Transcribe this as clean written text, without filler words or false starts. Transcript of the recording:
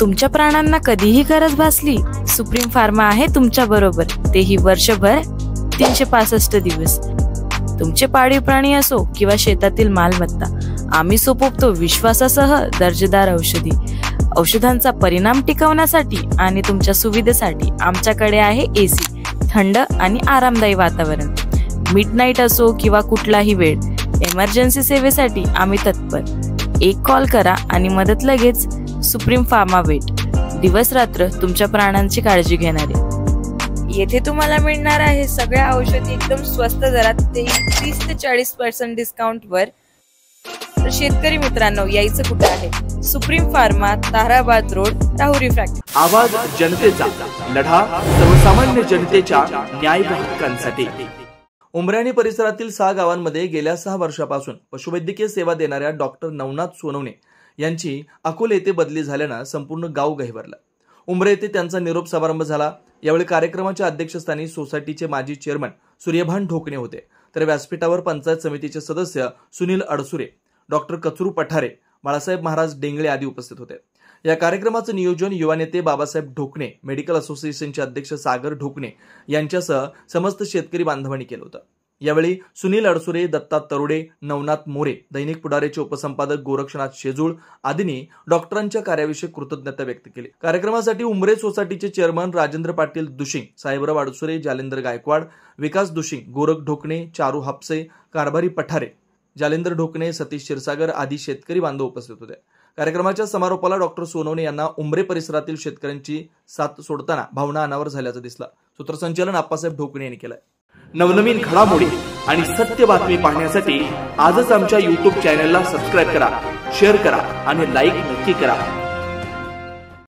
तुमच्या प्राणांना कधीही गरज भासली, सुप्रीम फार्मा आहे तुमच्या बरोबर, तेही वर्षभर 365 दिवस. तुमचे पाळीव प्राणी असो किंवा शेतातील मालमत्ता, आम्ही सोपवतो विश्वासासह दर्जेदार औषधी. औषधांचा परिणाम टिकवण्यासाठी आणि तुमच्या सुविधेसाठी आमच्याकडे आहे एसी, थंड आणि आरामदायी वातावरण. मिडनाईट असो किंवा कुठलाही वेळ, इमर्जन्सी सेवेसाठी आम्ही तत्पर. एक कॉल करा आणि मदत लगेच. सुप्रीम फार्मा वेट, दिवस रात्र तुमच्या प्राणांची काळजी घेणारे. येथे तुम्हाला मिळणार आहे सगळ्या औषधी एकदम स्वस्त दरात, ते 30 ते 40% डिस्काउंट वर. तर शेतकरी मित्रांनो, यायचं कुठे आहे? Supreme pharma, Tarabad road, Rahuri factory. आवाज जनतेचा, लढा सर्वसामान्य जनतेच्या न्याय हक्कांसाठी. उमरे आणि परिसरातील 6 गावांमध्ये गेल्या 6 वर्षापासून पशुवैद्यकीय सेवा देणाऱ्या डॉक्टर नवनाथ सोनवणे यांची अकोले येथे बदली झाल्यानं संपूर्ण गाव गहिवरलं. उमरे येथे त्यांचा निरोप समारंभ झाला. यावेळी कार्यक्रमाच्या अध्यक्षस्थानी सोसायटीचे माजी चेअरमन सूर्यभान ढोकणे होते, तर व्यासपीठावर पंचायत समितीचे सदस्य सुनील अडसुरे, डॉक्टर कचरू पठारे, बाळासाहेब महाराज डेंगळे आदी उपस्थित होते. या कार्यक्रमाचं नियोजन युवा नेते बाबासाहेब ढोकणे, मेडिकल असोसिएशनचे अध्यक्ष सागर ढोकणे यांच्यासह समस्त शेतकरी बांधवांनी केलं होतं. यावेळी सुनील अडसुरे, दत्ता तरुडे, नवनाथ मोरे, दैनिक पुढारीचे उपसंपादक गोरक्षनाथ शेजूळ आदींनी डॉक्टरांच्या कार्याविषयी कृतज्ञता व्यक्त केली. कार्यक्रमासाठी उमरे सोसायटीचे चेअरमन राजेंद्र पाटील दुशिंग, साहेबराव अडसुरे, जालेंद्र गायकवाड, विकास दुशिंग, गोरख ढोकणे, चारू हापसे, कारभारी पठारे, जालेंद्र ढोकणे, सतीश क्षीरसागर आदी शेतकरी बांधव उपस्थित होते. कार्यक्रमाच्या समारोपाला डॉक्टर सोनवणे यांना उमरे परिसरातील शेतकऱ्यांची साथ सोडताना भावना अनावर झाल्याचं दिसलं. सूत्रसंचालन आप्पासाहेब ढोकणे यांनी केलंय. नवनवीन घडामोडी आणि सत्य बातमी पाहण्यासाठी आजच आमच्या YouTube चॅनलला सबस्क्राईब करा, शेअर करा आणि लाईक नक्की करा.